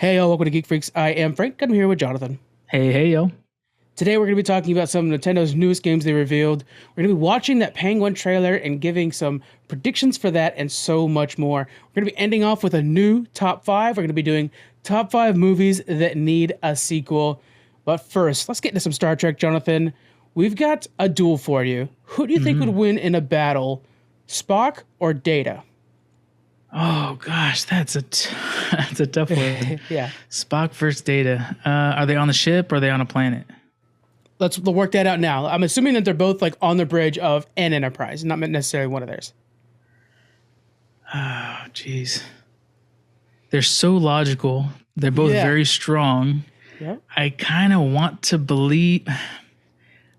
Hey, yo, welcome to Geek Freaks. I am Frank. I'm here with Jonathan. Hey, yo. Today, we're going to be talking about some of Nintendo's newest games they revealed. We're going to be watching that Penguin trailer and giving some predictions for that and so much more. We're going to be ending off with a new top five. We're going to be doing top five movies that need a sequel. But first, let's get into some Star Trek, Jonathan. We've got a duel for you. Who do you think would win in a battle, Spock or Data? Oh gosh, that's a tough one. Yeah. Spock versus Data. Are they on the ship or are they on a planet? Let's work that out now. I'm assuming that they're both like on the bridge of an Enterprise, not necessarily one of theirs. Oh, jeez. They're so logical. They're both very strong. Yep. I kind of want to believe.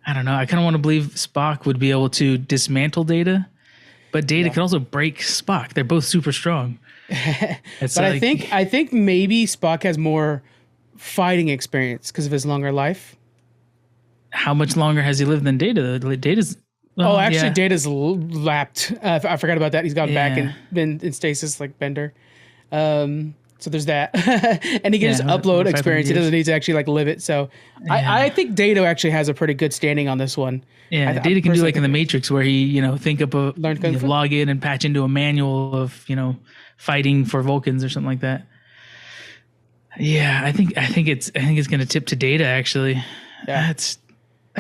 I don't know. I kind of want to believe Spock would be able to dismantle Data, but Data could also break Spock. They're both super strong. But I think maybe Spock has more fighting experience because of his longer life. How much longer has he lived than Data? Data's. Well, Data's lapped. I forgot about that. He's gone back and been in stasis like Bender. So there's that, and he can just upload experience. He doesn't need to actually like live it. So I think Data actually has a pretty good standing on this one. Yeah, Data can do like in the Matrix where he think up a log in and patch into a manual of fighting for Vulcans or something like that. Yeah, I think it's going to tip to Data actually. Yeah.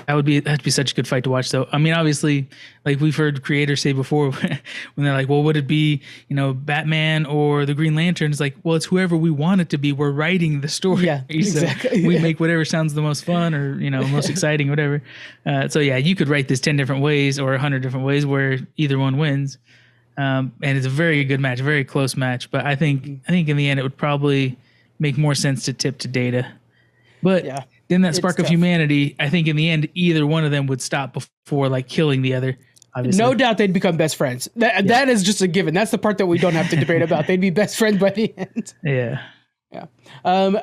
That'd be such a good fight to watch though. I mean, obviously, like we've heard creators say before when they're like, well, would it be, Batman or the Green Lantern? It's like, well, it's whoever we want it to be. We're writing the story. Yeah, exactly. So we make whatever sounds the most fun or, most exciting, whatever. So yeah, you could write this 10 different ways or 100 different ways where either one wins. And it's a very good match, a very close match. But I think in the end, it would probably make more sense to tip to Data. But then that spark of humanity, I think in the end, either one of them would stop before like killing the other. Obviously. No doubt they'd become best friends. That is just a given. That's the part that we don't have to debate about. They'd be best friends by the end. Yeah. Yeah.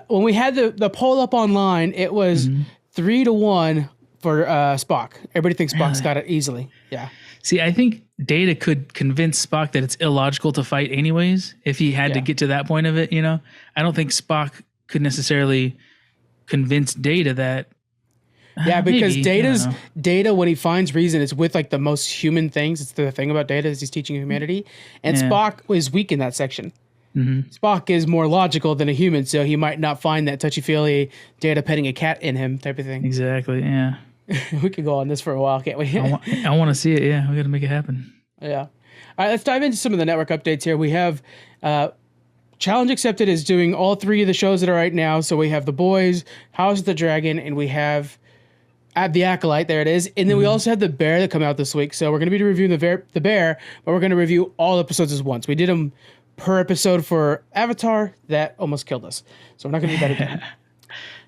When we had the poll up online, it was 3-1 for Spock. Everybody thinks Spock's got it easily. Yeah. See, I think Data could convince Spock that it's illogical to fight anyways if he had to get to that point of it, I don't think Spock could necessarily convince Data that because Data when he finds reason, it's with like the most human things. It's the thing about Data is he's teaching humanity, and Spock is weak in that section. Spock is more logical than a human, so he might not find that touchy-feely Data petting a cat in him type of thing. Exactly. Yeah. We could go on this for a while, can't we? I want to see it. Yeah, we got to make it happen. Yeah. All right, let's dive into some of the network updates here. We have Challenge Accepted is doing all three of the shows that are right now. So we have The Boys, House of the Dragon, and we have The Acolyte. There it is. And then we also have The Bear that come out this week. So we're going to be reviewing The Bear, but we're going to review all episodes at once. We did them per episode for Avatar. That almost killed us. So we're not going to do that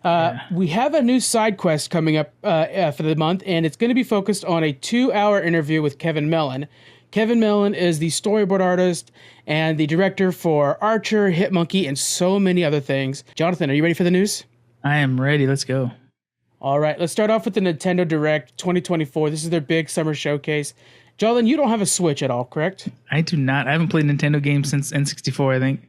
again. We have a new side quest coming up for the month, and it's going to be focused on a 2-hour interview with Kevin Mellon. Kevin Mellon is the storyboard artist and the director for Archer, Hitmonkey, and so many other things. Jonathan, are you ready for the news? I am ready. Let's go. All right, let's start off with the Nintendo Direct 2024. This is their big summer showcase. Jonathan, you don't have a Switch at all, correct? I do not. I haven't played Nintendo games since N64, I think.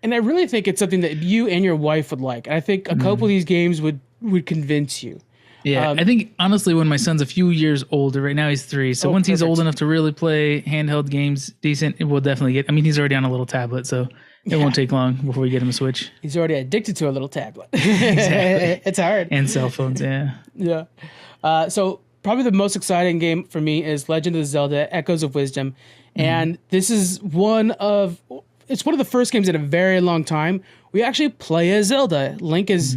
And I really think it's something that you and your wife would like. I think a couple of these games would convince you. Yeah, I think honestly, when my son's a few years older, right now he's 3, so once he's old enough to really play handheld games decent, it will definitely get. I mean, he's already on a little tablet, so it won't take long before we get him a Switch. He's already addicted to a little tablet. Exactly, it's hard. And cell phones, yeah. So probably the most exciting game for me is Legend of Zelda: Echoes of Wisdom, and this is one of the first games in a very long time we actually play as Zelda. Link is.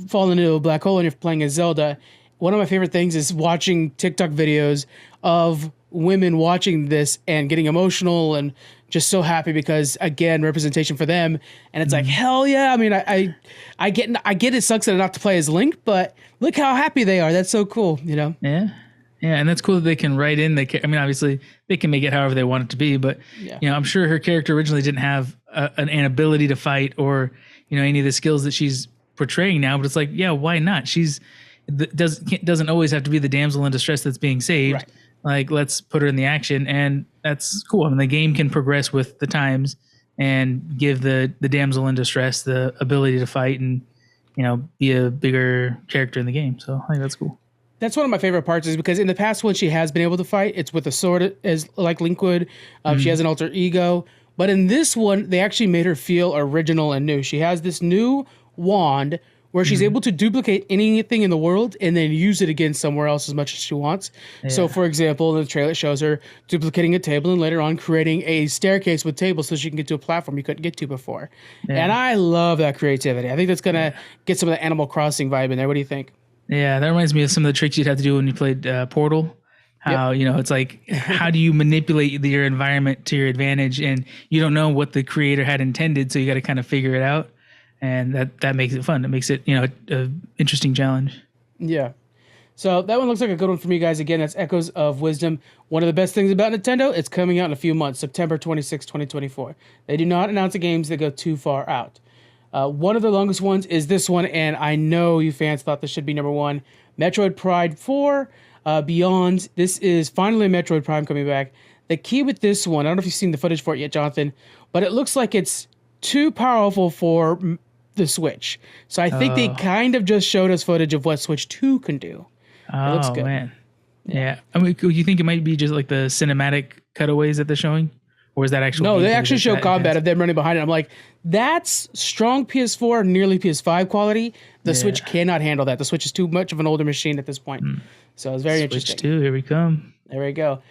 Falling into a black hole and you're playing as Zelda. One of my favorite things is watching TikTok videos of women watching this and getting emotional and just so happy because, again, representation for them. And it's like, hell yeah. I mean, I get it sucks that not to play as Link, but look how happy they are. That's so cool, Yeah. Yeah, and that's cool that they can write in. Obviously, they can make it however they want it to be, but I'm sure her character originally didn't have an ability to fight or any of the skills that she's portraying now, but it's like, why not? She's doesn't always have to be the damsel in distress that's being saved. Right. Like, let's put her in the action, and that's cool. I mean, the game can progress with the times, and give the damsel in distress the ability to fight and, be a bigger character in the game. So I think that's cool. That's one of my favorite parts is because in the past when she has been able to fight, it's with a sword as like Link would. She has an alter ego. But in this one, they actually made her feel original and new. She has this new wand where she's able to duplicate anything in the world and then use it again somewhere else as much as she wants. Yeah. So, for example, in the trailer, it shows her duplicating a table and later on creating a staircase with tables so she can get to a platform you couldn't get to before. Yeah. And I love that creativity. I think that's going to get some of the Animal Crossing vibe in there. What do you think? Yeah, that reminds me of some of the tricks you'd have to do when you played Portal. How, it's like, how do you manipulate your environment to your advantage? And you don't know what the creator had intended, so you got to kind of figure it out. And that makes it fun. It makes it, a interesting challenge. Yeah. So that one looks like a good one for me, guys. Again, that's Echoes of Wisdom. One of the best things about Nintendo, it's coming out in a few months, September 26, 2024. They do not announce the games that go too far out. One of the longest ones is this one, and I know you fans thought this should be number one. Metroid Prime 4 Beyond. This is finally Metroid Prime coming back. The key with this one, I don't know if you've seen the footage for it yet, Jonathan, but it looks like it's too powerful for the Switch. So I think they kind of just showed us footage of what Switch 2 can do. It looks good. Man. Yeah. I mean, you think it might be just like the cinematic cutaways that they're showing? Or is that actually? No, they actually show combat of them running behind it. I'm like, that's strong PS4, nearly PS5 quality. The Switch cannot handle that. The Switch is too much of an older machine at this point. So it's very interesting. Switch 2, here we come. There we go.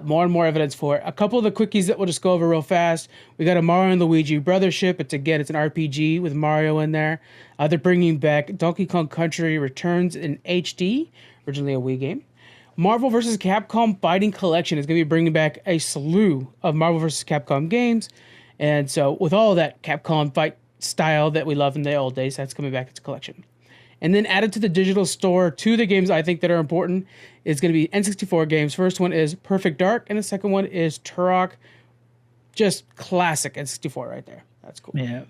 More and more evidence for it. A couple of the quickies that we'll just go over real fast. We got a Mario and Luigi Brothership. It's an RPG with Mario in there. They're bringing back Donkey Kong Country Returns in HD, originally a Wii game. Marvel vs. Capcom Fighting Collection is going to be bringing back a slew of Marvel vs. Capcom games. And so with all of that Capcom fight style that we love in the old days, that's coming back as a collection. And then added to the digital store, two of the games I think that are important is going to be N64 games. First one is Perfect Dark, and the second one is Turok. Just classic N64 right there. That's cool. Yeah.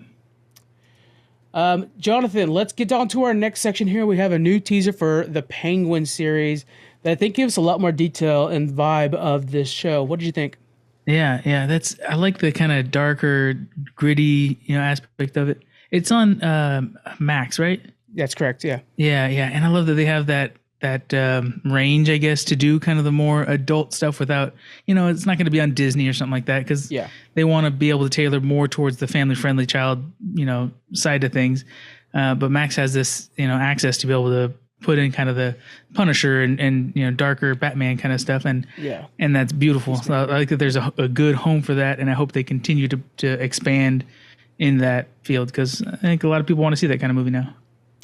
Jonathan, let's get on to our next section here. We have a new teaser for the Penguin series that I think gives a lot more detail and vibe of this show. What did you think? Yeah. I like the kind of darker, gritty, aspect of it. It's on Max, right? That's correct. Yeah. Yeah. And I love that they have that range, I guess, to do kind of the more adult stuff without, it's not going to be on Disney or something like that because they want to be able to tailor more towards the family-friendly child, side of things. But Max has this, access to be able to put in kind of the Punisher and darker Batman kind of stuff, and that's beautiful. So I like that there's a good home for that, and I hope they continue to expand in that field because I think a lot of people want to see that kind of movie now.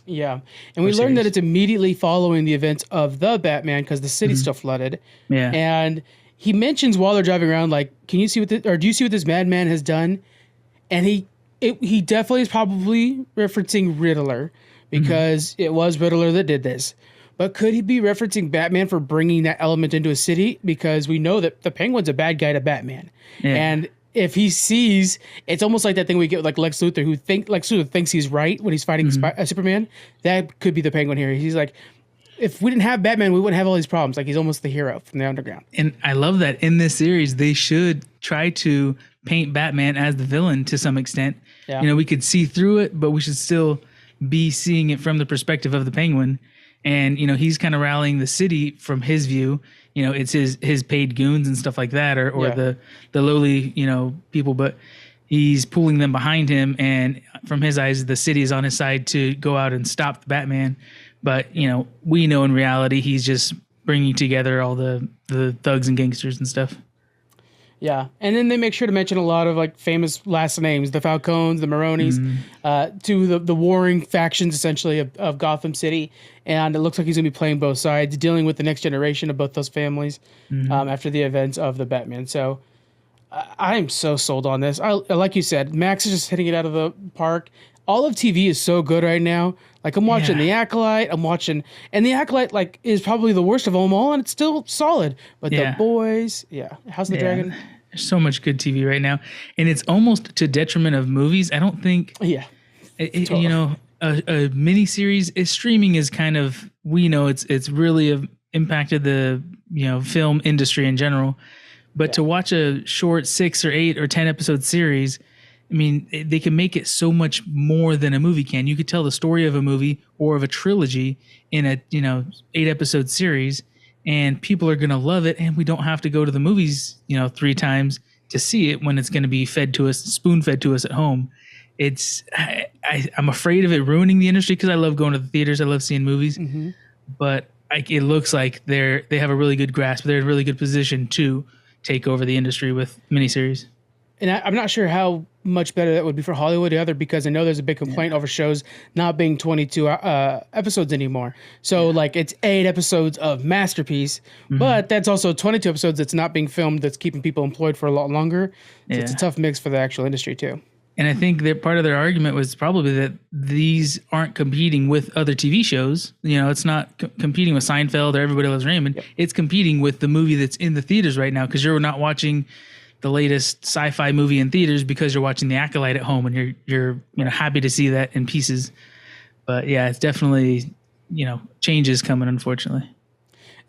Yeah, and we learned that it's immediately following the events of the Batman because the city's still flooded. Yeah, and he mentions while they're driving around, like, "Can you see what do you see what this madman has done?" And he definitely is probably referencing Riddler because it was Riddler that did this. But could he be referencing Batman for bringing that element into a city? Because we know that the Penguin's a bad guy to Batman, and if he sees, it's almost like that thing we get with like Lex Luthor, Lex Luthor thinks he's right when he's fighting Superman. That could be the Penguin here. He's like, if we didn't have Batman, we wouldn't have all these problems. Like, he's almost the hero from the underground. And I love that in this series, they should try to paint Batman as the villain to some extent. Yeah. We could see through it, but we should still be seeing it from the perspective of the Penguin. And, he's kind of rallying the city from his view. It's his paid goons and stuff like that, or the lowly, people, but he's pulling them behind him. And from his eyes, the city is on his side to go out and stop the Batman. But, we know in reality, he's just bringing together all the thugs and gangsters and stuff. Yeah, and then they make sure to mention a lot of like famous last names, the Falcones, the Maronis, to the warring factions essentially of Gotham City, and it looks like he's going to be playing both sides, dealing with the next generation of both those families after the events of the Batman. So I'm so sold on this. Like you said, Max is just hitting it out of the park. All of TV is so good right now. Like, I'm watching The Acolyte, and The Acolyte, like, is probably the worst of them all, and it's still solid. But The Boys, House of the Dragon. There's so much good TV right now, and it's almost to detriment of movies. I don't think, a miniseries, streaming is kind of, we know it's really impacted the, film industry in general. But to watch a short 6 or 8 or 10 episode series, I mean, they can make it so much more than a movie can. You could tell the story of a movie or of a trilogy in a 8-episode series, and people are gonna love it. And we don't have to go to the movies 3 times to see it when it's going to be fed to us, spoon fed to us at home. I'm afraid of it ruining the industry because I love going to the theaters. I love seeing movies, but it looks like they have a really good grasp. They're in a really good position to take over the industry with miniseries. And I'm not sure how much better that would be for Hollywood either, because I know there's a big complaint over shows not being 22 episodes anymore. So like it's 8 episodes of masterpiece, but that's also 22 episodes that's not being filmed, that's keeping people employed for a lot longer. So it's a tough mix for the actual industry too. And I think that part of their argument was probably that these aren't competing with other TV shows. It's not competing with Seinfeld or Everybody Loves Raymond. Yep. It's competing with the movie that's in the theaters right now, because you're not watching the latest sci-fi movie in theaters because you're watching The Acolyte at home, and you're happy to see that in pieces. But yeah, it's definitely changes coming, unfortunately.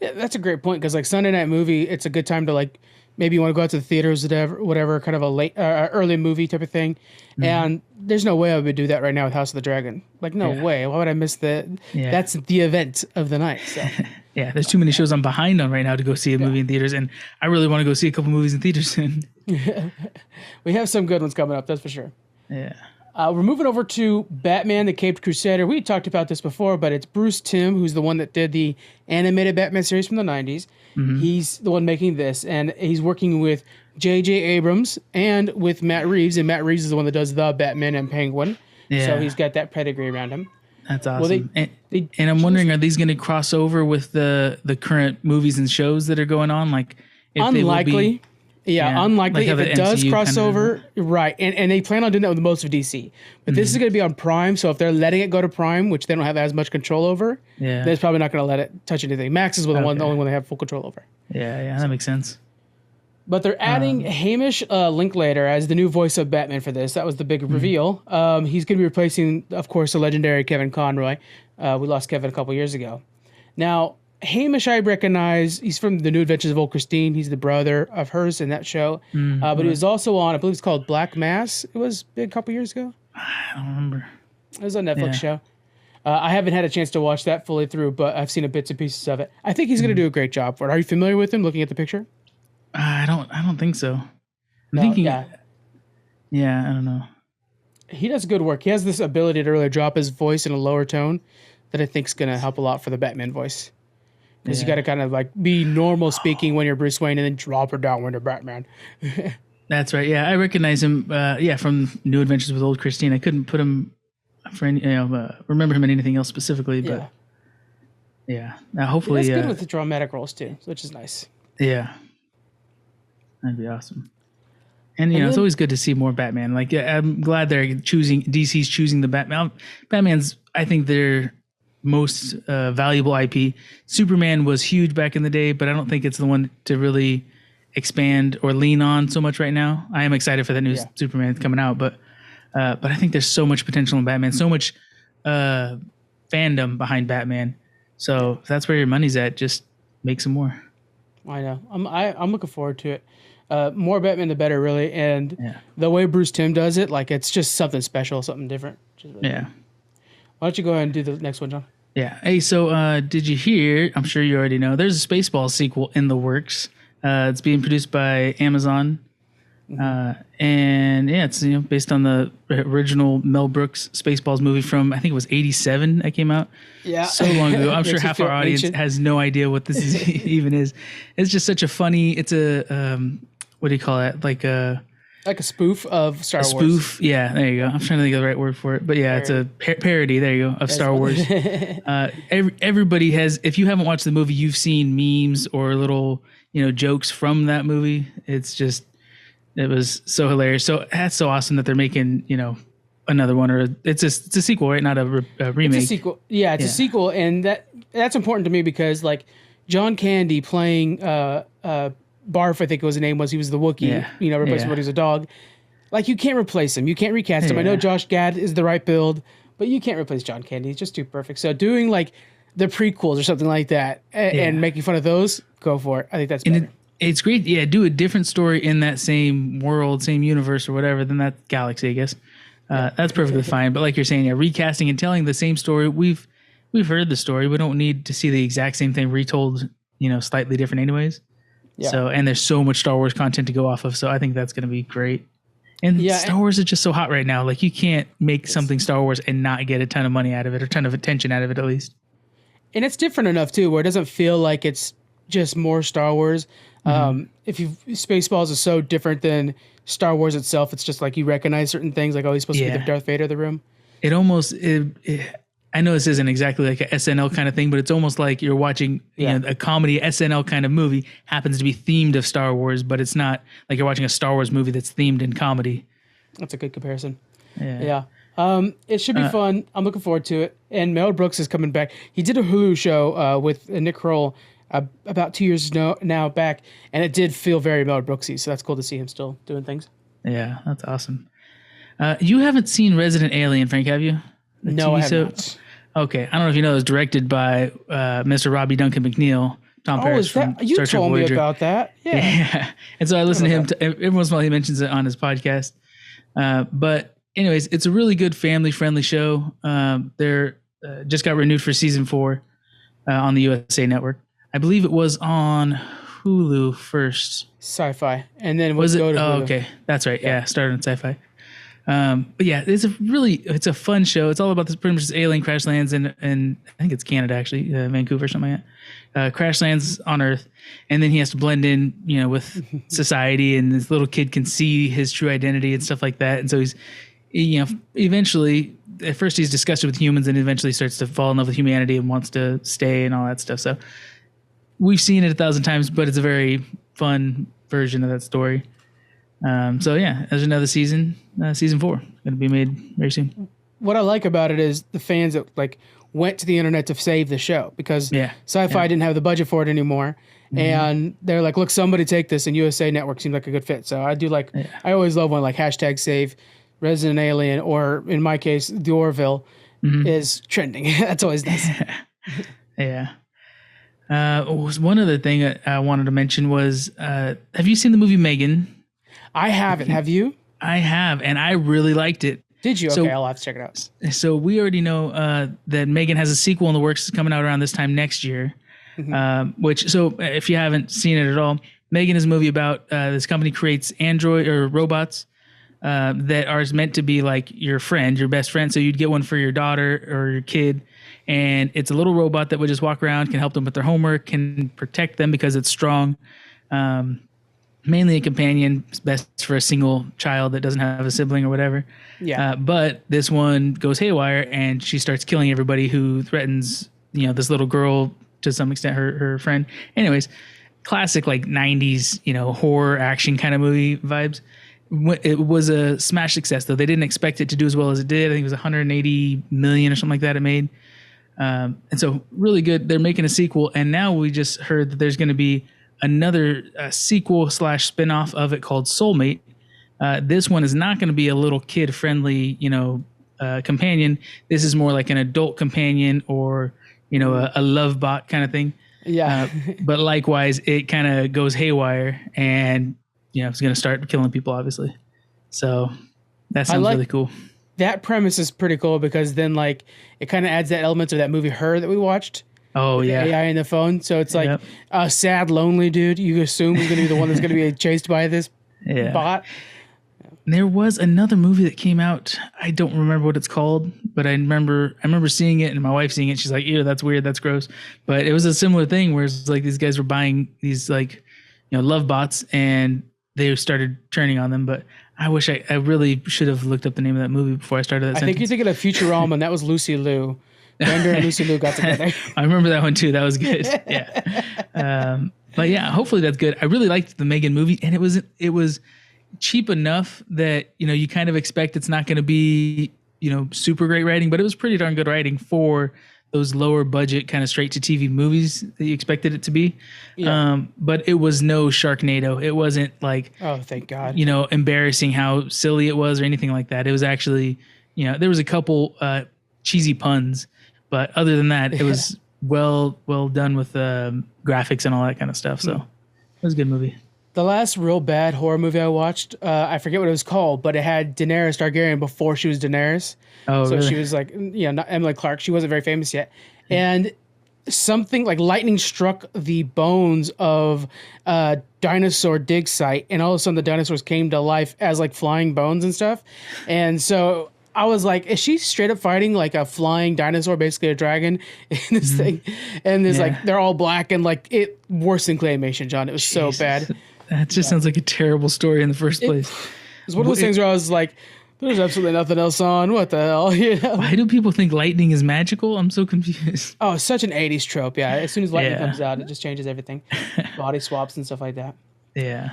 Yeah, that's a great point, because like Sunday night movie, it's a good time to like maybe you want to go out to the theaters, whatever kind of a late early movie type of thing. And there's no way I would do that right now with House of the Dragon. Like no way. Why would I miss that? That's the event of the night. So. Yeah, there's too many shows I'm behind on right now to go see a movie in theaters, and I really want to go see a couple movies in theaters soon. We have some good ones coming up, that's for sure. Yeah. We're moving over to Batman, the Caped Crusader. We talked about this before, but it's Bruce Timm, who's the one that did the animated Batman series from the 90s. He's the one making this, and he's working with J.J. Abrams and with Matt Reeves, and Matt Reeves is the one that does the Batman and Penguin. Yeah. So he's got that pedigree around him. That's awesome. Well, and I'm wondering, are these going to cross over with the current movies and shows that are going on? Like, if unlikely. They will be, unlikely. Like if it does cross over, right. And they plan on doing that with most of DC. But this is going to be on Prime, so if they're letting it go to Prime, which they don't have as much control over, then it's probably not going to let it touch anything. Max is the only one they have full control over. Yeah, that makes sense. But they're adding Hamish Linklater as the new voice of Batman for this. That was the big reveal. He's going to be replacing, of course, the legendary Kevin Conroy. We lost Kevin a couple years ago. Now, Hamish, I recognize. He's from The New Adventures of Old Christine. He's the brother of hers in that show. But he was also on, I believe it's called Black Mass. It was big a couple years ago. I don't remember. It was a Netflix show. I haven't had a chance to watch that fully through, but I've seen bits and pieces of it. I think he's going to do a great job for it. Are you familiar with him, looking at the picture? I don't think so. I'm thinking. Yeah, I don't know. He does good work. He has this ability to really drop his voice in a lower tone that I think is going to help a lot for the Batman voice. Because you got to kind of like be normal speaking when you're Bruce Wayne and then drop it down when you're Batman. That's right. Yeah, I recognize him. From New Adventures with Old Christine. I couldn't put him for any, remember him in anything else specifically, but hopefully he's good with the dramatic roles too, which is nice. Yeah. That'd be awesome. And it's always good to see more Batman. Like, I'm glad DC's choosing the Batman. Batman's, I think, their most valuable IP. Superman was huge back in the day, but I don't think it's the one to really expand or lean on so much right now. I am excited for that new Superman coming out, but I think there's so much potential in Batman, so much fandom behind Batman. So if that's where your money's at, just make some more. I know. I'm looking forward to it. More Batman, the better, really. And the way Bruce Timm does it, like, it's just something special, something different. Really cool. Why don't you go ahead and do the next one, John? Yeah. Hey, so did you hear? I'm sure you already know. There's a Spaceballs sequel in the works. It's being produced by Amazon. And it's based on the original Mel Brooks Spaceballs movie from, I think it was 87 that came out. So long ago. I'm sure half our audience has no idea what this even is. It's just such a funny, it's a what do you call it? Like a spoof of Star Wars. Spoof, yeah, there you go. I'm trying to think of the right word for it, but it's a parody. There you go, of Star Wars. Everybody has. If you haven't watched the movie, you've seen memes or little jokes from that movie. It was so hilarious. So that's so awesome that they're making another one, or it's a sequel, right? Not a remake. It's a sequel. Yeah, it's a sequel, and that's important to me because like John Candy playing Barf, I think was the name was. He was the Wookiee, replacing what he's a dog. Like, you can't replace him. You can't recast him. I know Josh Gad is the right build, but you can't replace John Candy. He's just too perfect. So doing like the prequels or something like that and making fun of those, go for it. I think that's better. It's great. Yeah, do a different story in that same world, same universe or whatever, than that galaxy, I guess. That's perfectly fine. But like you're saying, yeah, recasting and telling the same story. We've heard the story. We don't need to see the exact same thing retold, slightly different anyways. Yeah. So, and there's so much Star Wars content to go off of. So I think that's going to be great. And Star Wars is just so hot right now. Like you can't make something Star Wars and not get a ton of money out of it or a ton of attention out of it at least. And it's different enough too, where it doesn't feel like it's just more Star Wars. If Spaceballs is so different than Star Wars itself, it's just like you recognize certain things, like, oh, he's supposed to be the Darth Vader of the room. It almost, I know this isn't exactly like a SNL kind of thing, but it's almost like you're watching a comedy SNL kind of movie happens to be themed of Star Wars, but it's not like you're watching a Star Wars movie that's themed in comedy. That's a good comparison. Yeah. It should be fun. I'm looking forward to it. And Mel Brooks is coming back. He did a Hulu show with Nick Kroll about 2 years now back, and it did feel very Mel Brooksy. So that's cool to see him still doing things. Yeah, that's awesome. You haven't seen Resident Alien, Frank, have you? No, I have not. Okay, I don't know if you know, it was directed by Mr. Robbie Duncan McNeil. Tom Paris from you Star Trek told Voyager. Me about that? Yeah. And so I listen to him every once in a while. He mentions it on his podcast. But anyways, it's a really good family-friendly show. They're just got renewed for season 4 on the USA Network. I believe it was on Hulu first. Sci-Fi, and then was it? Go to Hulu. Okay, that's right. Yeah, started on Sci-Fi. But yeah, it's a fun show. It's all about this pretty much this alien crash lands in I think it's Canada actually, Vancouver, something like that. Crash lands on Earth, and then he has to blend in, with society, and this little kid can see his true identity and stuff like that. And so he's, eventually, at first he's disgusted with humans, and eventually starts to fall in love with humanity and wants to stay and all that stuff. So we've seen it 1,000 times, but it's a very fun version of that story. So yeah, there's another season, season 4, going to be made very soon. What I like about it is the fans that went to the internet to save the show, because Sci-Fi didn't have the budget for it anymore. And they're like, look, somebody take this, and USA Network seems like a good fit. So I do I always love when #save Resident Alien, or in my case, the Orville is trending. That's always nice. Yeah. One other thing I wanted to mention was, have you seen the movie Megan? I haven't. Have you? I have, and I really liked it. Did you? Okay, I'll have to check it out. So we already know that Megan has a sequel in the works coming out around this time next year. So if you haven't seen it at all, Megan is a movie about this company creates android or robots that are meant to be like your friend, your best friend. So you'd get one for your daughter or your kid, and it's a little robot that would just walk around, can help them with their homework, can protect them because it's strong. Mainly a companion, it's best for a single child that doesn't have a sibling or whatever. Yeah. But this one goes haywire, and she starts killing everybody who threatens, this little girl, to some extent, her friend. Anyways, classic 90s, horror action kind of movie vibes. It was a smash success, though. They didn't expect it to do as well as it did. I think it was 180 million or something like that it made. And so really good. They're making a sequel, and now we just heard that there's going to be another sequel / spinoff of it called Soulmate. This one is not going to be a little kid friendly, companion. This is more like an adult companion, or, a love bot kind of thing. Yeah. But likewise, it kind of goes haywire, and, it's going to start killing people, obviously. So that sounds really cool. That premise is pretty cool, because then it kind of adds that element of that movie Her that we watched. Oh, yeah. AI in the phone. So it's like a sad, lonely dude. You assume he's going to be the one that's going to be chased by this bot. There was another movie that came out. I don't remember what it's called, but I remember seeing it, and my wife seeing it. She's like, ew, that's weird. That's gross. But it was a similar thing where it's like these guys were buying these love bots, and they started turning on them. But I wish I really should have looked up the name of that movie before I started that sentence. I think you're thinking of Futurama, and that was Lucy Liu. Bender and Lucy Liu got together. I remember that one too. That was good. Yeah. But yeah, hopefully that's good. I really liked the Megan movie, and it was cheap enough that, you kind of expect it's not going to be, super great writing, but it was pretty darn good writing for those lower budget kind of straight to TV movies that you expected it to be. Yeah. But it was no Sharknado. It wasn't like, oh, thank God, embarrassing how silly it was or anything like that. It was actually, there was a couple cheesy puns, but other than that, it was well done with graphics and all that kind of stuff. So was a good movie. The last real bad horror movie I watched, I forget what it was called, but it had Daenerys Targaryen before she was Daenerys. Oh, So really? she was like, not Emily Clark. She wasn't very famous yet. And something like lightning struck the bones of a dinosaur dig site, and all of a sudden the dinosaurs came to life as like flying bones and stuff. And so I was like, is she straight up fighting like a flying dinosaur, basically a dragon in this thing? And there's like, they're all black and like it worse than claymation, John. It was so bad. That just sounds like a terrible story in the first place. It's one of those things where I was like, there's absolutely nothing else on. What the hell? You know? Why do people think lightning is magical? I'm so confused. Oh, it's such an 80s trope. Yeah. As soon as lightning comes out, it just changes everything. Body swaps and stuff like that. Yeah.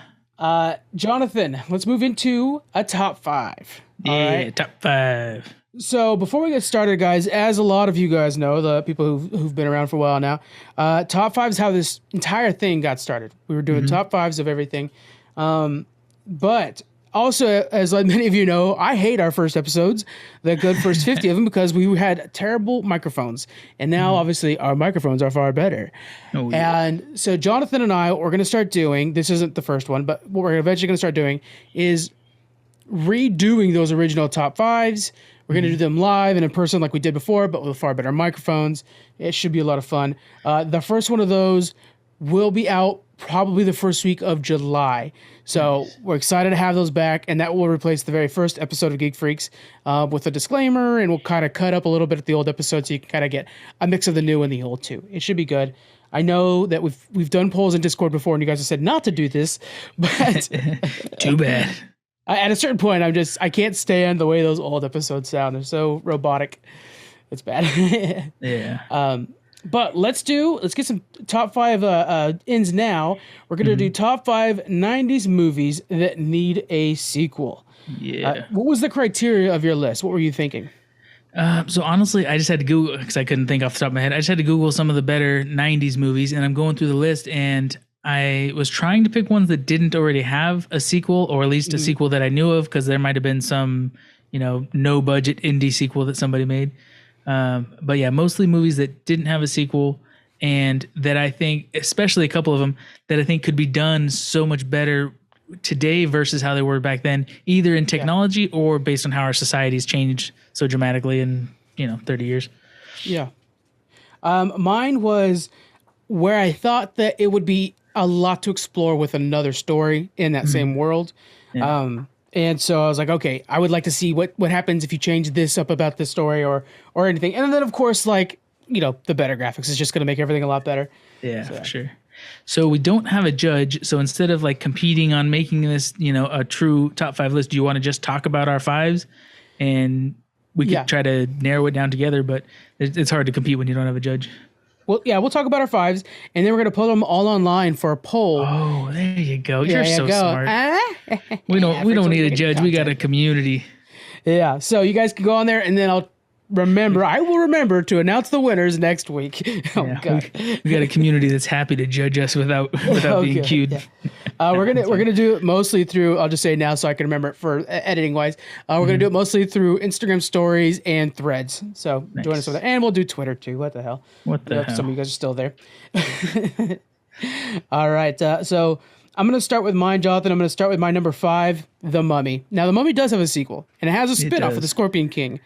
Jonathan, let's move into a top 5. All right. Top 5. So before we get started, guys, as a lot of you guys know, the people who've been around for a while now, top 5 is how this entire thing got started. We were doing top 5s of everything. But also, as like many of you know, I hate our first episodes, the good first 50 of them, because we had terrible microphones. And now, obviously, our microphones are far better. Oh, yeah. And so Jonathan and I, what we're going to start doing, this isn't the first one, but what we're eventually going to start doing is redoing those original top 5s. We're going to do them live and in person like we did before, but with far better microphones. It should be a lot of fun. The first one of those will be out probably the first week of July. So we're excited to have those back, and that will replace the very first episode of Geek Freaks with a disclaimer, and we'll kind of cut up a little bit at the old episode so you can kind of get a mix of the new and the old too. It should be good. I know that we've done polls in Discord before, and you guys have said not to do this, but Too bad. at a certain point, I can't stand the way those old episodes sound. They're so robotic. It's bad. Yeah. But let's get some top 5 ins now. We're going to do top 5 90s movies that need a sequel. Yeah. What was the criteria of your list? What were you thinking? So honestly, I just had to Google because I couldn't think off the top of my head. I just had to Google some of the better 90s movies, and I'm going through the list, and I was trying to pick ones that didn't already have a sequel, or at least a sequel that I knew of, because there might have been some, no budget indie sequel that somebody made. But yeah, mostly movies that didn't have a sequel, and that I think, especially a couple of them, that I think could be done so much better today versus how they were back then, either in technology or based on how our society's changed so dramatically in 30 years. Yeah. Mine was where I thought that it would be a lot to explore with another story in that same world. Yeah. And so I was like, okay, I would like to see what happens if you change this up about this story or anything. And then, of course, like, the better graphics is just going to make everything a lot better. Yeah, for sure. So we don't have a judge. So instead of like competing on making this, a true top 5 list, do you want to just talk about our 5s? And we could try to narrow it down together, but it's hard to compete when you don't have a judge. Well, yeah, we'll talk about our 5s, and then we're going to put them all online for a poll. Oh, there you go. You're so smart. We don't need a judge. We got a community. Yeah, so you guys can go on there, and then I will remember to announce the winners next week. God. We got a community that's happy to judge us without being cued. Yeah. We're gonna do it mostly through. I'll just say it now so I can remember it for editing wise. We're gonna do it mostly through Instagram stories and Threads. So join us with that, and we'll do Twitter too. What the hell? What the hell? Some of you guys are still there. All right. So I'm gonna start with mine, Jonathan. I'm gonna start with my number 5, The Mummy. Now, The Mummy does have a sequel, and it has a spinoff with the Scorpion King.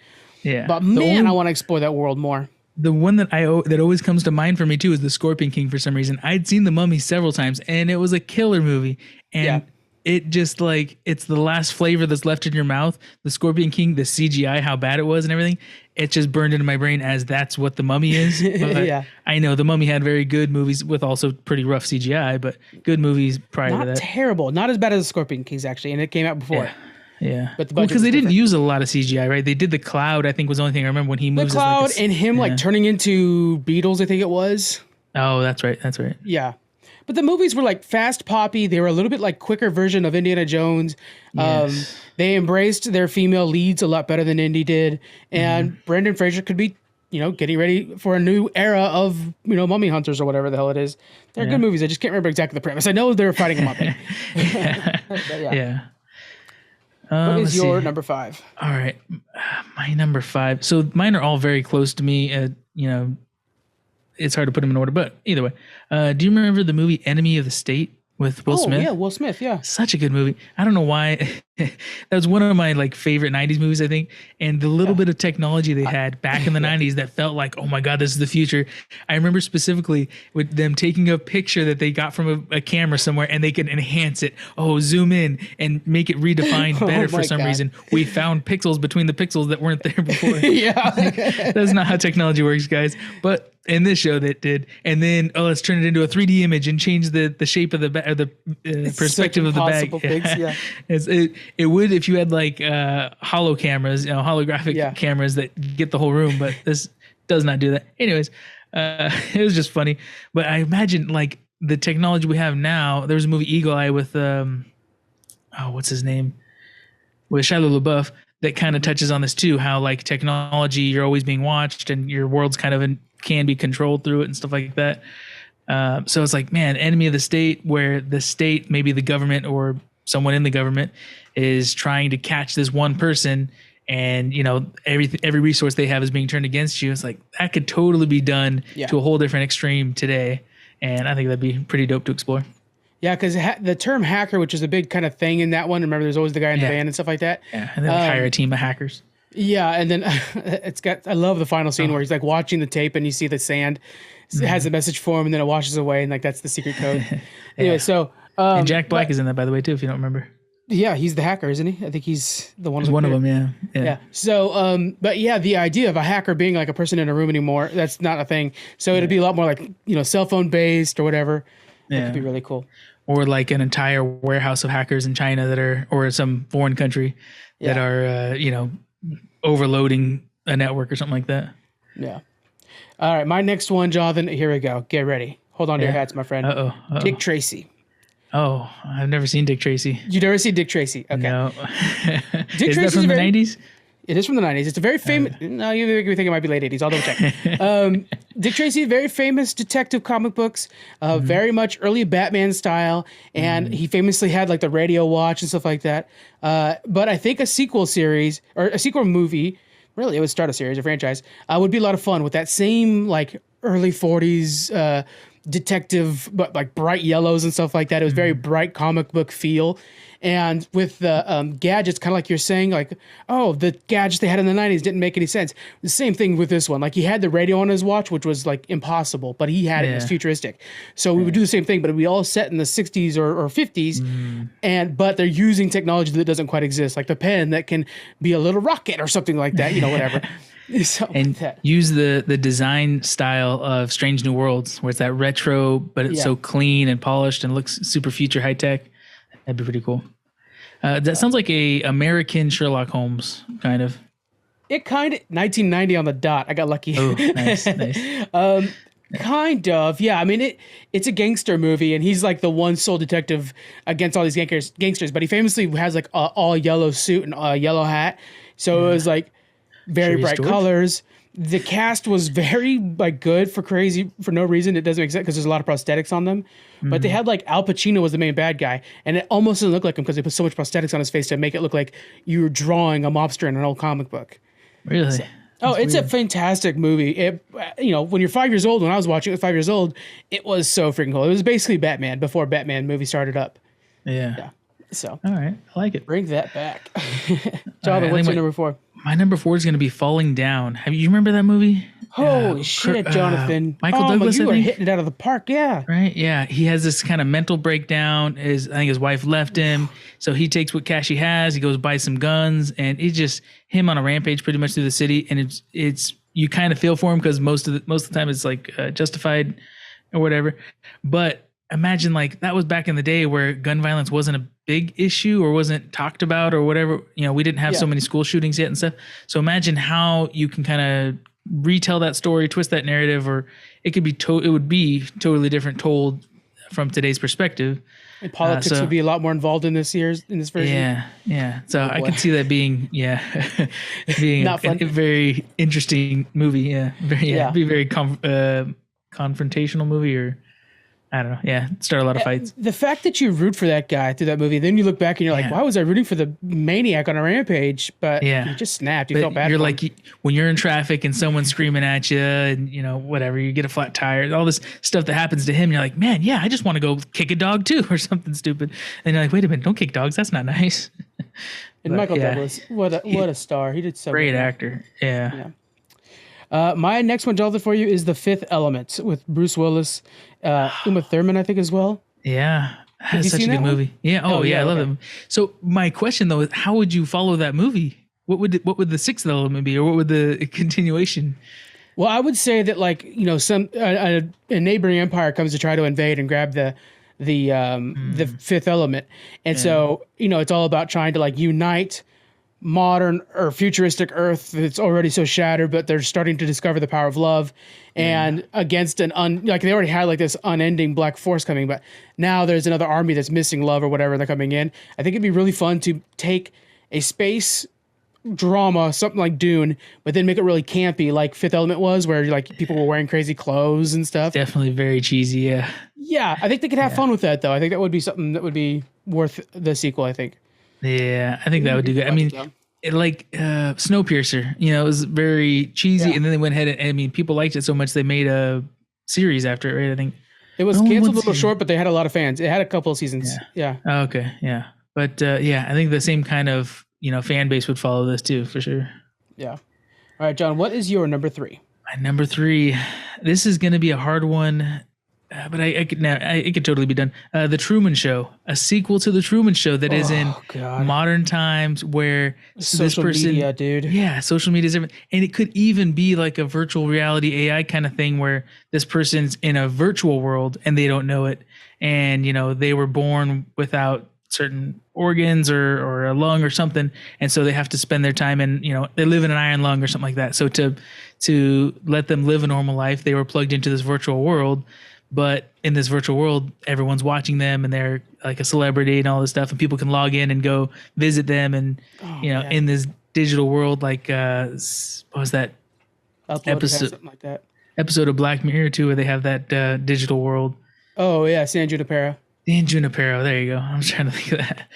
Yeah. But man, I want to explore that world more. The one that that always comes to mind for me too is the Scorpion King. For some reason, I'd seen The Mummy several times, and it was a killer movie. And it just like, it's the last flavor that's left in your mouth. The Scorpion King, the CGI, how bad it was, and everything. It just burned into my brain as that's what The Mummy is. But I know The Mummy had very good movies with also pretty rough CGI, but good movies prior to that. Not terrible, not as bad as the Scorpion Kings actually, and it came out before. Yeah, but because they didn't use a lot of CGI, right? They did the cloud. I think was the only thing I remember when he moves. The cloud and him like turning into beetles. I think it was. Oh, that's right. That's right. Yeah, but the movies were like fast, poppy. They were a little bit like quicker version of Indiana Jones. Yes. They embraced their female leads a lot better than Indy did, and Brendan Fraser could be, getting ready for a new era of mummy hunters or whatever the hell it is. They're good movies. I just can't remember exactly the premise. I know they were fighting a mummy. Yeah. What is your number 5? All right. My number 5. So mine are all very close to me. It's hard to put them in order, but either way. Do you remember the movie Enemy of the State? with Will Smith. Yeah, Will Smith. Yeah. Such a good movie. I don't know why. That was one of my like favorite 90s movies, I think. And the little bit of technology they had back in the 90s that felt like, oh my God, this is the future. I remember specifically with them taking a picture that they got from a camera somewhere and they could enhance it. Oh, zoom in and make it redefined better for some reason. We found pixels between the pixels that weren't there before. Yeah. That's not how technology works, guys. But in this show that did. And then, let's turn it into a 3D image and change the shape of the perspective of the bag. Things, It would if you had like holo cameras, holographic cameras that get the whole room, but this does not do that. Anyways, it was just funny. But I imagine like the technology we have now. There was a movie Eagle Eye with what's his name? With Shia LaBeouf that kind of touches on this too. How like technology, you're always being watched, and your world's kind of can be controlled through it and stuff like that. So it's like, man, enemy of the state, where the state, maybe the government or someone in the government, is trying to catch this one person, and every resource they have is being turned against you. It's like that could totally be done to a whole different extreme today, and I think that'd be pretty dope to explore. Yeah, because the term hacker, which is a big kind of thing in that one. Remember, there's always the guy in the van and stuff like that. Yeah, and then hire a team of hackers. Yeah, and then I love the final scene where he's like watching the tape and you see the sand has a message for him, and then it washes away, and like that's the secret code. Anyway, so and Jack Black is in that, by the way, too, if you don't remember. Yeah, he's the hacker, isn't he? I think he's the one. He's one of them, yeah. So, but yeah, the idea of a hacker being like a person in a room anymore, that's not a thing. So it'd be a lot more like, cell phone based or whatever. Yeah. It could be really cool. Or like an entire warehouse of hackers in China or some foreign country that are, overloading a network or something like that. Yeah. All right, my next one, Jonathan, here we go. Get ready. Hold on to your hats, my friend. Uh-oh. Dick Tracy. Oh, I've never seen Dick Tracy. You've never seen Dick Tracy? Okay. No. Dick Is that from the 90s? It is from the 90s. It's a very famous... No, you think it might be late 80s. I'll double check. Dick Tracy, very famous detective comic books, very much early Batman style, and he famously had like the radio watch and stuff like that. But I think a sequel series, or a sequel movie, really, it would start a series, a franchise, would be a lot of fun with that same like early 40s detective, but like bright yellows and stuff like that. It was very bright comic book feel. And with the gadgets, kind of like you're saying, like, oh, the gadgets they had in the 90s didn't make any sense. The same thing with this one. Like, he had the radio on his watch, which was like impossible, but he had it. It was futuristic. So we would do the same thing, but it'd be all set in the 60s or 50s. But they're using technology that doesn't quite exist, like the pen that can be a little rocket or something like that, whatever. And like use the design style of Strange New Worlds, where it's that retro, but it's so clean and polished and looks super future high tech. That'd be pretty cool. That sounds like a American Sherlock Holmes, kind of. It kind of 1990 on the dot. I got lucky. Oh, nice. Kind of, yeah. I mean, it's a gangster movie, and he's like the one sole detective against all these gangsters. But he famously has like a all yellow suit and a yellow hat, so it was like very bright colors. The cast was very like good for no reason. It doesn't make sense because there's a lot of prosthetics on them. But they had like Al Pacino was the main bad guy, and it almost doesn't look like him because they put so much prosthetics on his face to make it look like you were drawing a mobster in an old comic book. Really? So, it's weird. A fantastic movie. It, when you're 5 years old, when I was watching it at 5 years old, it was so freaking cool. It was basically Batman before Batman movie started up. Yeah. So. All right. I like it. Bring that back. Jonathan, what's your number 4? My number 4 is going to be Falling Down. You remember that movie? Holy shit, Jonathan. Michael Douglas, you were hitting it out of the park, yeah. Right, yeah. He has this kind of mental breakdown. I think his wife left him, so he takes what cash he has, he goes buy some guns, and it's just him on a rampage pretty much through the city, and it's you kind of feel for him because most of the time it's like justified or whatever. But imagine like that was back in the day where gun violence wasn't a big issue or wasn't talked about or whatever. We didn't have so many school shootings yet and stuff. So imagine how you can kind of retell that story, twist that narrative, or it could be it would be totally different told from today's perspective. And politics would be a lot more involved in this version. Yeah. So I can see that being being a very interesting movie. Yeah, it'd be a very confrontational movie or I don't know. Yeah, start a lot of fights. The fact that you root for that guy through that movie, then you look back and you're like, why was I rooting for the maniac on a rampage? But Yeah. you just snapped. You But felt bad. you're for like him. when you're in traffic and someone's screaming at you, and whatever, you get a flat tire, all this stuff that happens to him. You're like, man, yeah, I just want to go kick a dog too, or something stupid. And you're like, wait a minute, don't kick dogs. That's not nice. And Michael Douglas, what a star. He did so Great good. actor. Yeah. My next one, Jonathan, for you is The Fifth Element with Bruce Willis, Uma Thurman, I think, as well. Yeah. That's you such a seen good that one? movie. Yeah. Oh, yeah. I love okay. it. So my question though is, how would you follow that movie? What would the sixth element be, or what would the continuation? Well, I would say that a neighboring empire comes to try to invade and grab the fifth element, and so it's all about trying to unite modern or futuristic Earth that's already so shattered, but they're starting to discover the power of love, and against they already had this unending black force coming, but now there's another army that's missing love or whatever, and they're coming in. I think it'd be really fun to take a space drama, something like Dune, but then make it really campy, like Fifth Element was, where people were wearing crazy clothes and stuff. Definitely very cheesy. Yeah. Yeah, I think they could have fun with that, though. I think that would be something that would be worth the sequel, I think. Yeah, I think that would do good. I mean, Snowpiercer, it was very cheesy, and then they went ahead and people liked it so much they made a series after it, right? I think it was canceled a little short, but they had a lot of fans. It had a couple of seasons. Yeah. Oh, okay. Yeah. But I think the same kind of fan base would follow this too, for sure. Yeah. All right, John, what is your number 3? My number 3, this is going to be a hard one, but it could totally be done. The Truman Show, a sequel to the Truman Show that is in modern times, where social media, dude. Yeah, social media is everything, and it could even be like a virtual reality AI kind of thing, where this person's in a virtual world and they don't know it, and they were born without certain organs or a lung or something, and so they have to spend their time in they live in an iron lung or something like that. So to let them live a normal life, they were plugged into this virtual world, but in this virtual world everyone's watching them and they're like a celebrity and all this stuff, and people can log in and go visit them, and in this digital world, what was that episode of Black Mirror too, where they have that digital world? Oh yeah, San Junipero. Dan Junipero, there you go. I'm trying to think of that.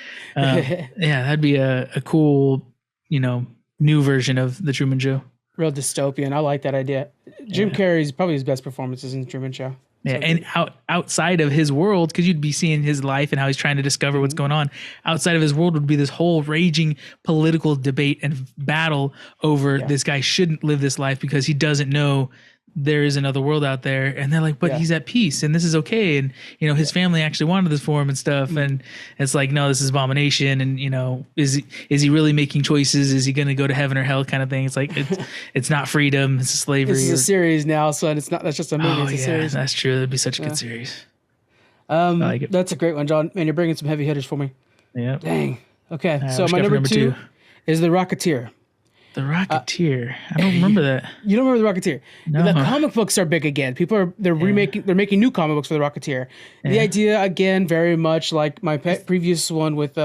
Yeah, that'd be a cool, new version of the Truman Show. Real dystopian. I like that idea. Jim Carrey's probably his best performances in the Truman Show. Yeah, and outside of his world, because you'd be seeing his life and how he's trying to discover what's going on. Outside of his world would be this whole raging political debate and battle over this guy shouldn't live this life because he doesn't know there is another world out there, and they're like, but he's at peace and this is okay, and his family actually wanted this for him and stuff, and it's like, no, this is abomination, and is he really making choices? Is he going to go to heaven or hell, kind of thing? It's like it's not freedom, it's slavery. This is a series now, so it's not. That's just a movie. It's a series. That's true. That'd be such a good series. I like it. That's a great one, John. Man, you're bringing some heavy hitters for me. Yeah. Dang. Okay, so my number two is The Rocketeer. The Rocketeer. I don't remember that. You don't remember The Rocketeer? No. The comic books are big again. They're making new comic books for The Rocketeer. The idea, again, very much like my previous one with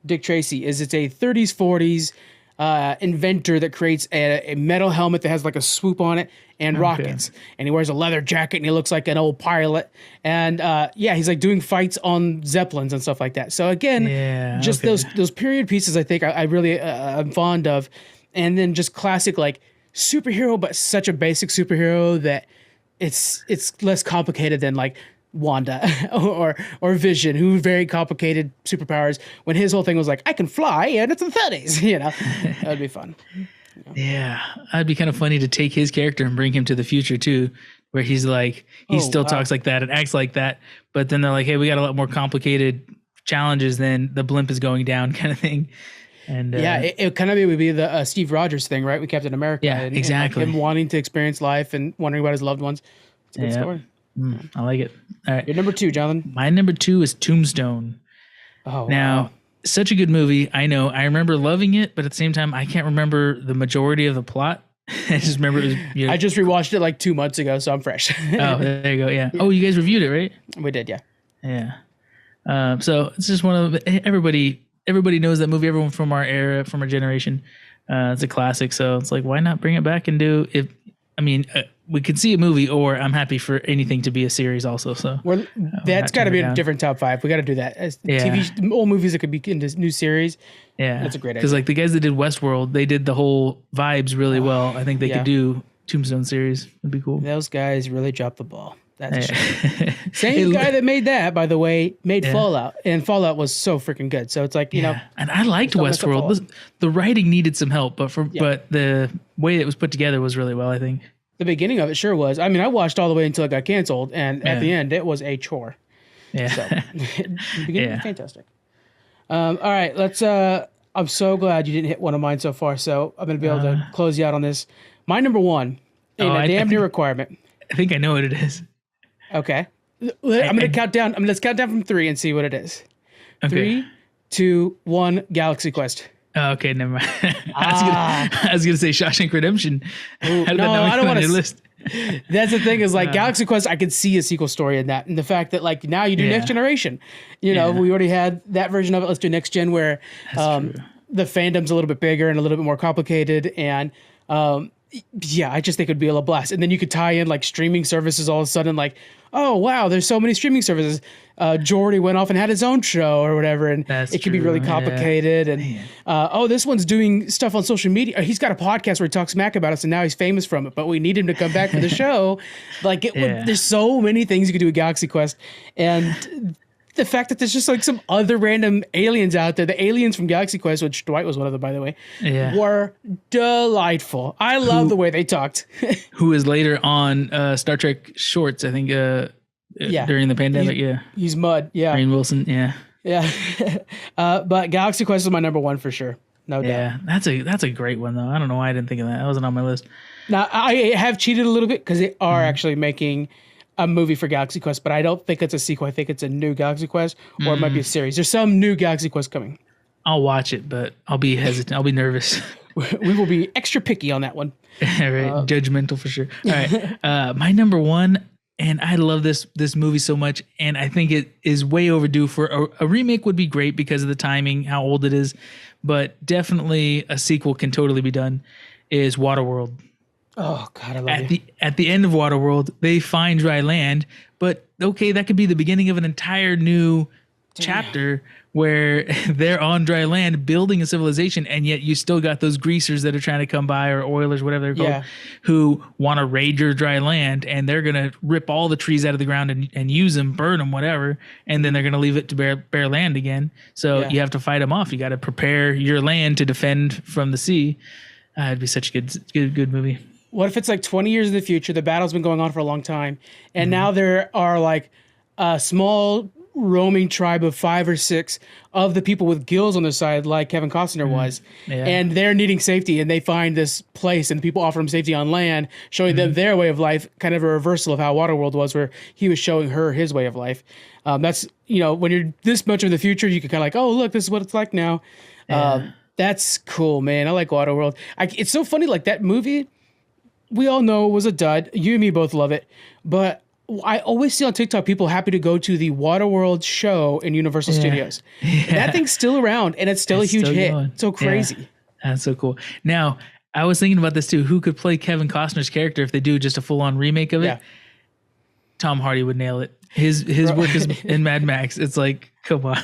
Dick Tracy, is it's a 30s, 40s inventor that creates a metal helmet that has like a swoop on it and rockets. And he wears a leather jacket and he looks like an old pilot. And he's like doing fights on Zeppelins and stuff like that. So again, those period pieces I think I really I'm fond of. And then just classic like superhero, but such a basic superhero that it's less complicated than like Wanda or Vision, who very complicated superpowers, when his whole thing was like, I can fly and it's the 30s, that'd be fun. Yeah, that'd be kind of funny to take his character and bring him to the future too, where he's like, talks like that and acts like that, but then they're like, hey, we got a lot more complicated challenges than the blimp is going down kind of thing. And it kind of would be the Steve Rogers thing, right? With Captain America. Yeah, exactly. And him wanting to experience life and wondering about his loved ones. It's a good story. I like it. All right. Your number 2, Jonathan. My number 2 is Tombstone. Oh, now, such a good movie. I know. I remember loving it, but at the same time, I can't remember the majority of the plot. I just remember it was. I just rewatched it like 2 months ago, so I'm fresh. Oh, there you go. Yeah. Oh, you guys reviewed it, right? We did, yeah. Yeah. So it's just one of everybody knows that movie. Everyone from our era, from our generation. It's a classic. So it's like, why not bring it back and do it? I mean, we could see a movie, or I'm happy for anything to be a series also. So That's got to be a down. different top 5. We got to do that. As Yeah. TV, old movies that could be in this new series. Yeah, that's a great idea. Because like the guys that did Westworld, they did the whole vibes really well. I think they could do Tombstone series. It'd be cool. Those guys really dropped the ball. That's a shame. Same guy that made that, by the way, made Fallout, and Fallout was so freaking good. So it's like, you know, and I liked Westworld. The writing needed some help, but but the way it was put together was really well, I think. The beginning of it sure was. I mean, I watched all the way until it got canceled, and at the end, it was a chore. Yeah. So, the beginning was fantastic. All right, let's. I'm so glad you didn't hit one of mine so far, so I'm going to be able to close you out on this. My number one, a damn near requirement. I think I know what it is. Okay. I'm going to count down. Let's count down from 3 and see what it is. Okay. 3, 2, 1, Galaxy Quest. Oh, okay, never mind. I was gonna say Shawshank Redemption. Ooh, no, I don't want to. List. That's the thing is like Galaxy Quest. I could see a sequel story in that, and the fact that like now you do Next Generation. You know, we already had that version of it. Let's do Next Gen, where the fandom's a little bit bigger and a little bit more complicated, and I just think it'd be a blast. And then you could tie in like streaming services all of a sudden, like, oh wow, there's so many streaming services. Jordy went off and had his own show or whatever, and it could be really complicated. And this one's doing stuff on social media. He's got a podcast where he talks smack about us, and now he's famous from it. But we need him to come back for the show. Like, there's so many things you could do with Galaxy Quest, and the fact that there's just like some other random aliens out there. The aliens from Galaxy Quest, which Dwight was one of them, by the way, were delightful. I love the way they talked. Who is later on Star Trek shorts, I think, during the pandemic, He's Mud, Rainn Wilson, but Galaxy Quest is my number one for sure. No doubt. Yeah, that's a great one, though. I don't know why I didn't think of that. That wasn't on my list. Now, I have cheated a little bit because they are actually making a movie for Galaxy Quest, but I don't think it's a sequel. I think it's a new Galaxy Quest, or it might be a series. There's some new Galaxy Quest coming. I'll watch it, but I'll be hesitant. I'll be nervous. We will be extra picky on that one. Right, judgmental for sure. All right, my number one, and I love this movie so much, and I think it is way overdue for a remake. Would be great because of the timing, how old it is, but definitely a sequel can totally be done. Is Waterworld. Oh God, I love it. At the end of Waterworld, they find dry land, but okay, that could be the beginning of an entire new chapter where they're on dry land building a civilization, and yet you still got those greasers that are trying to come by, or oilers, whatever they're called, who want to raid your dry land, and they're gonna rip all the trees out of the ground and use them, burn them, whatever, and then they're gonna leave it to bare land again. So you have to fight them off. You got to prepare your land to defend from the sea. It'd be such a good movie. What if it's like 20 years in the future? The battle's been going on for a long time, and now there are like a small roaming tribe of 5 or 6 of the people with gills on their side, like Kevin Costner was, and they're needing safety, and they find this place, and the people offer them safety on land, showing them their way of life, kind of a reversal of how Waterworld was, where he was showing her his way of life. That's, when you're this much of the future, you can kind of like, oh, look, this is what it's like now. That's cool, man. I like Waterworld. It's so funny, like that movie, we all know it was a dud. You and me both love it. But I always see on TikTok people happy to go to the Waterworld show in Universal Studios. That thing's still around, and it's still a huge hit. Going. So crazy. Yeah. That's so cool. Now, I was thinking about this too. Who could play Kevin Costner's character if they do just a full-on remake of it? Tom Hardy would nail it. His work is in Mad Max. It's like, come on.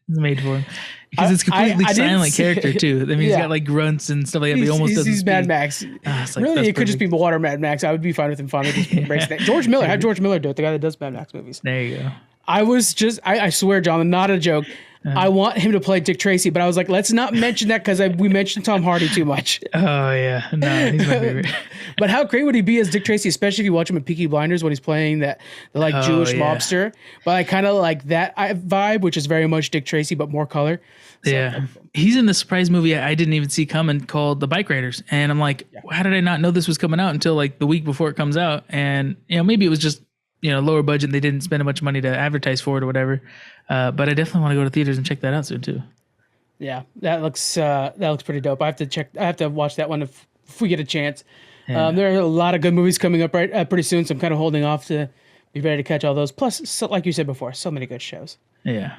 It's made for him. Because it's completely silent character too. I mean, he's got like grunts and stuff like that. But he almost doesn't. He's Mad Max. Like, really, it could just be water Mad Max. I would be fine with him finally just embracing that. George Miller, have George Miller do it. The guy that does Mad Max movies. There you go. I was just, I swear, John, not a joke. I want him to play Dick Tracy, but I was like, let's not mention that because we mentioned Tom Hardy too much. Oh yeah, no, he's my favorite. But how great would he be as Dick Tracy, especially if you watch him in Peaky Blinders when he's playing the Jewish mobster? But I kind of like that vibe, which is very much Dick Tracy but more color. So, he's in the surprise movie I didn't even see coming called The Bike Riders, and I'm like, how did I not know this was coming out until like the week before it comes out? And maybe it was just lower budget, and they didn't spend a bunch of money to advertise for it or whatever. But I definitely want to go to theaters and check that out soon too. Yeah, that looks pretty dope. I have to watch that one if we get a chance. There are a lot of good movies coming up pretty soon, so I'm kind of holding off to be ready to catch all those. Plus, like you said before, so many good shows. Yeah.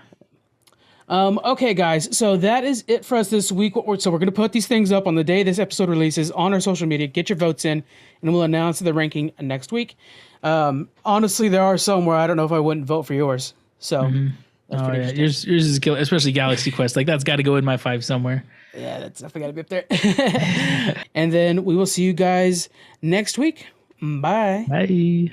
Okay, guys. So that is it for us this week. So we're going to put these things up on the day this episode releases on our social media. Get your votes in, and we'll announce the ranking next week. Honestly, there are some where I don't know if I wouldn't vote for yours. So that's pretty interesting. Yours is killer, especially Galaxy Quest. Like that's got to go in my 5 somewhere. Yeah, that's definitely got to be up there. And then we will see you guys next week. Bye. Bye.